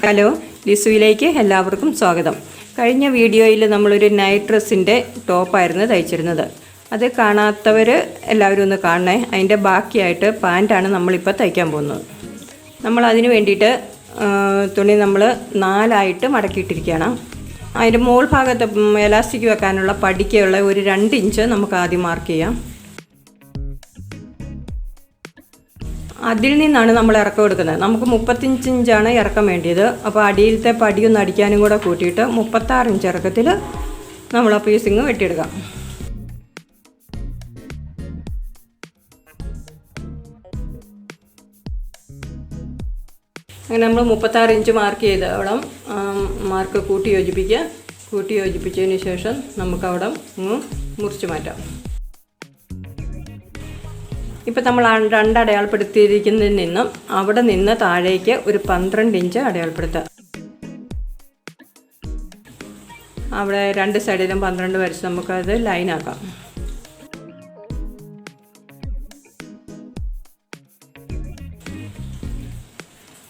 Hello, ലിസുവിലേക്ക് എല്ലാവർക്കും സ്വാഗതം. കഴിഞ്ഞ വീഡിയോയിൽ നമ്മളൊരു നൈറ്റ് ഡ്രസ്സിൻ്റെ ടോപ്പായിരുന്നു തയ്ച്ചിരുന്നത്. അത് കാണാത്തവർ എല്ലാവരും ഒന്ന് കാണണേ. അതിൻ്റെ ബാക്കിയായിട്ട് പാൻറ്റാണ് നമ്മളിപ്പോൾ തയ്ക്കാൻ പോകുന്നത്. നമ്മൾ അതിന് വേണ്ടിയിട്ട് തുണി നമ്മൾ 4 മടക്കിയിട്ടിരിക്കുകയാണ്. അതിൻ്റെ മുകൾ ഭാഗത്ത് എലാസ്റ്റിക് വെക്കാനുള്ള പടിക്കുള്ള ഒരു 2 ഇഞ്ച് നമുക്ക് ആദ്യം മാർക്ക് ചെയ്യാം. അതിൽ നിന്നാണ് നമ്മൾ ഇറക്കം എടുക്കുന്നത്. നമുക്ക് 35 ഇഞ്ചാണ് ഇറക്കം വേണ്ടിയത്. അപ്പോൾ അടിയിലത്തെ പടിയൊന്ന് അടിക്കാനും കൂടെ കൂട്ടിയിട്ട് 36 ഇഞ്ച് ഇറക്കത്തിൽ നമ്മൾ ആ പീസിങ് വെട്ടിയെടുക്കാം. അങ്ങനെ നമ്മൾ 36 ഇഞ്ച് മാർക്ക് ചെയ്ത് അവിടെ മാർക്ക് കൂട്ടി യോജിപ്പിച്ചതിന് ശേഷം നമുക്കവിടെ മുറിച്ച് മാറ്റാം. ഇപ്പം നമ്മൾ 2 അടയാളപ്പെടുത്തിയിരിക്കുന്നതിൽ നിന്നും അവിടെ നിന്ന് താഴേക്ക് ഒരു 12 ഇഞ്ച് അടയാളപ്പെടുത്തുക. അവിടെ 2 സൈഡിലും 12 വരച്ച് നമുക്കത് ലൈനാക്കാം.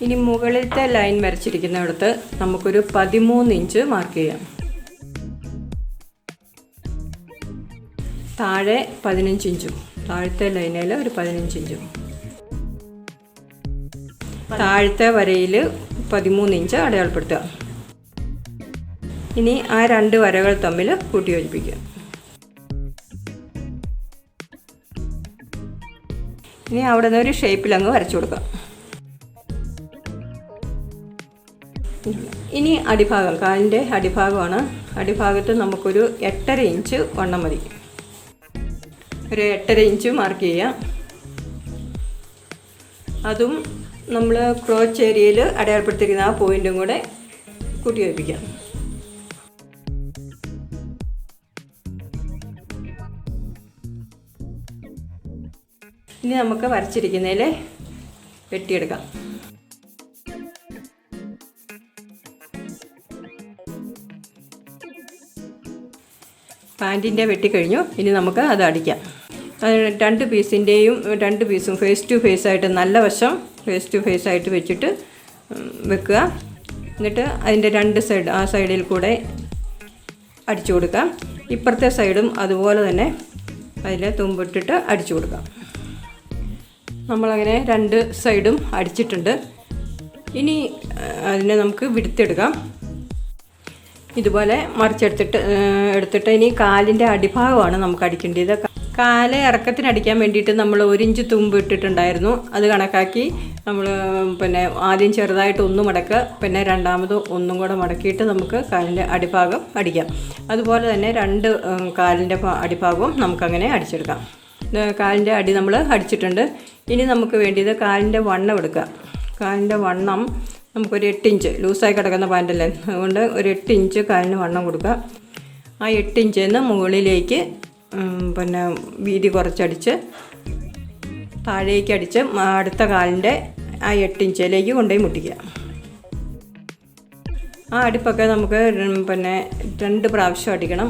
ഇനി മുകളിലത്തെ ലൈൻ വരച്ചിരിക്കുന്നിടത്ത് നമുക്കൊരു 13 ഇഞ്ച് മാർക്ക് ചെയ്യാം. താഴെ 15 ഇഞ്ചും, താഴത്തെ ലൈനിൽ ഒരു 15 ഇഞ്ചും, താഴത്തെ വരയിൽ 13 ഇഞ്ച് അടയാളപ്പെടുത്തുക. ഇനി ആ 2 വരകൾ തമ്മിൽ കൂട്ടി യോജിപ്പിക്കുക. ഇനി അവിടെ നിന്ന് ഒരു ഷേപ്പിൽ അങ്ങ് വരച്ചു കൊടുക്കുക. ഇനി അടിഭാഗം, കാലിൻ്റെ അടിഭാഗമാണ്. അടിഭാഗത്ത് നമുക്കൊരു 8.5 ഇഞ്ച് വണ്ണം മതി. ഒരു 8.5 ഇഞ്ച് മാർക്ക് ചെയ്യാം. അതും നമ്മൾ ക്രോച്ച് ഏരിയയിൽ അടയാളപ്പെടുത്തിയിരിക്കുന്ന ആ പോയിൻറ്റും കൂടെ കൂട്ടി യോജിപ്പിക്കാം. ഇനി നമുക്ക് വരച്ചിരിക്കുന്നതിൽ വെട്ടിയെടുക്കാം. പാൻറ്റിൻ്റെ വെട്ടിക്കഴിഞ്ഞു. ഇനി നമുക്ക് അത് അടിക്കാം. 2 പീസും ഫേസ് ടു ഫേസ് ആയിട്ട്, നല്ല വശം ഫേസ് ടു ഫേസ് ആയിട്ട് വെച്ചിട്ട് വെക്കുക. എന്നിട്ട് അതിൻ്റെ 2 സൈഡ്, ആ സൈഡിൽ കൂടെ അടിച്ചു കൊടുക്കാം. ഇപ്പുറത്തെ സൈഡും അതുപോലെ തന്നെ അതിൽ തുമ്പിട്ടിട്ട് അടിച്ചു കൊടുക്കാം. നമ്മളങ്ങനെ 2 സൈഡും അടിച്ചിട്ടുണ്ട്. ഇനി അതിനെ നമുക്ക് വിടുത്തെടുക്കാം. ഇതുപോലെ എടുത്തിട്ട് ഇനി കാലിൻ്റെ അടിഭാഗമാണ് നമുക്ക് അടിക്കേണ്ടത്. കാല് ഇറക്കത്തിന് അടിക്കാൻ വേണ്ടിയിട്ട് നമ്മൾ 1 ഇഞ്ച് തുമ്പ് ഇട്ടിട്ടുണ്ടായിരുന്നു. അത് കണക്കാക്കി നമ്മൾ ആദ്യം ചെറുതായിട്ട് 1 മടക്കുക, പിന്നെ രണ്ടാമത് 1 കൂടെ മടക്കിയിട്ട് നമുക്ക് കാലിൻ്റെ അടിഭാഗം അടിക്കാം. അതുപോലെ തന്നെ 2 കാലിൻ്റെ അടിഭാഗവും നമുക്കങ്ങനെ അടിച്ചെടുക്കാം. കാലിൻ്റെ അടി നമ്മൾ അടിച്ചിട്ടുണ്ട്. ഇനി നമുക്ക് വേണ്ടിയത് കാലിൻ്റെ വണ്ണം എടുക്കുക. കാലിൻ്റെ വണ്ണം നമുക്കൊരു 8 ഇഞ്ച്, ലൂസായി കിടക്കുന്ന പാൻറ്റല്ലേ, അതുകൊണ്ട് ഒരു 8 ഇഞ്ച് കാലിന് വണ്ണം കൊടുക്കുക. ആ 8 ഇഞ്ചിൽ നിന്ന് മുകളിലേക്ക് വീതി കുറച്ചടിച്ച് താഴേക്ക് അടിച്ച് അടുത്ത കാലിൻ്റെ ആ 8 ഇഞ്ചിലേക്ക് കൊണ്ടുപോയി മുട്ടിക്കുക. ആ അടിപ്പൊക്കെ നമുക്ക് 2 പ്രാവശ്യം അടിക്കണം,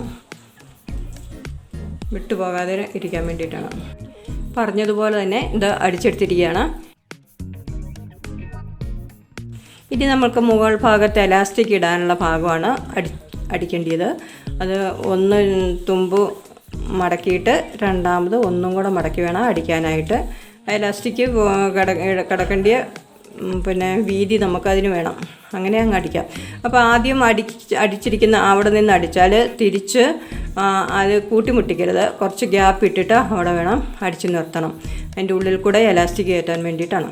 വിട്ടുപോകാതെ ഇരിക്കാൻ വേണ്ടിയിട്ടാണ്. പറഞ്ഞതുപോലെ തന്നെ ഇത് അടിച്ചെടുത്തിരിക്കുകയാണ്. ഇനി നമുക്ക് മുകൾ ഭാഗത്ത് എലാസ്റ്റിക് ഇടാനുള്ള ഭാഗമാണ് അടിക്കേണ്ടത്. അത് 1 തുമ്പ് മടക്കിയിട്ട് രണ്ടാമത് 1 കൂടെ മടക്കി വേണം അടിക്കാനായിട്ട്. എലാസ്റ്റിക് കിടക്കേണ്ടിയ വീതി നമുക്കതിന് വേണം. അങ്ങനെ അങ്ങ് അടിക്കാം. അപ്പോൾ ആദ്യം അടിച്ചിരിക്കുന്ന അവിടെ നിന്ന് അടിച്ചാൽ തിരിച്ച് അത് കൂട്ടിമുട്ടിക്കരുത്. കുറച്ച് ഗ്യാപ്പ് ഇട്ടിട്ട് അവിടെ വേണം അടിച്ച് നിർത്തണം. അതിൻ്റെ ഉള്ളിൽ കൂടെ എലാസ്റ്റിക് കയറ്റാൻ വേണ്ടിയിട്ടാണ്.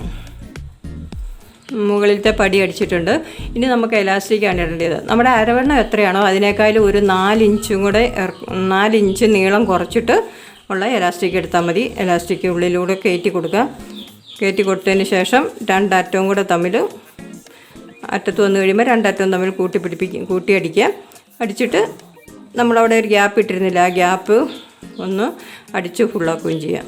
മുകളിലത്തെ പടി അടിച്ചിട്ടുണ്ട്. ഇനി നമുക്ക് എലാസ്റ്റിക്കാണ് ഇടേണ്ടത്. നമ്മുടെ അരവണ്ണം എത്രയാണോ അതിനേക്കാളും ഒരു 4 ഇഞ്ച് നീളം കുറച്ചിട്ട് ഉള്ള എലാസ്റ്റിക് എടുത്താൽ മതി. എലാസ്റ്റിക് ഉള്ളിലൂടെ കയറ്റി കൊടുക്കുക. കയറ്റി കൊടുത്തതിന് ശേഷം 2 അറ്റവും കൂടെ തമ്മിൽ, അറ്റത്ത് വന്നു കഴിയുമ്പോൾ 2 അറ്റവും തമ്മിൽ കൂട്ടി അടിക്കുക. അടിച്ചിട്ട് നമ്മളവിടെ ഒരു ഗ്യാപ്പ് ഇട്ടിരുന്നില്ല, ആ ഗ്യാപ്പ് ഒന്ന് അടിച്ച് ഫുള്ളാക്കുകയും ചെയ്യാം.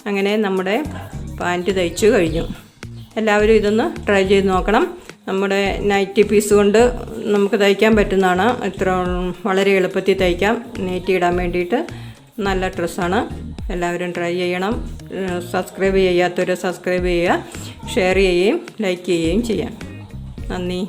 അങ്ങനെ നമ്മുടെ പാൻറ്റ് തയ്ച്ചു കഴിഞ്ഞു. എല്ലാവരും ഇതൊന്ന് ട്രൈ ചെയ്ത് നോക്കണം. നമ്മുടെ നൈറ്റി പീസ് കൊണ്ട് നമുക്ക് തയ്ക്കാൻ പറ്റുന്നതാണ്. വളരെ എളുപ്പത്തിൽ തയ്ക്കാം. നൈറ്റി ഇടാൻ വേണ്ടിയിട്ട് നല്ല ഡ്രസ്സാണ്. എല്ലാവരും ട്രൈ ചെയ്യണം. സബ്സ്ക്രൈബ് ചെയ്യാത്തവർ സബ്സ്ക്രൈബ് ചെയ്യുക. ഷെയർ ചെയ്യുകയും ലൈക്ക് ചെയ്യുകയും ചെയ്യാം. നന്ദി.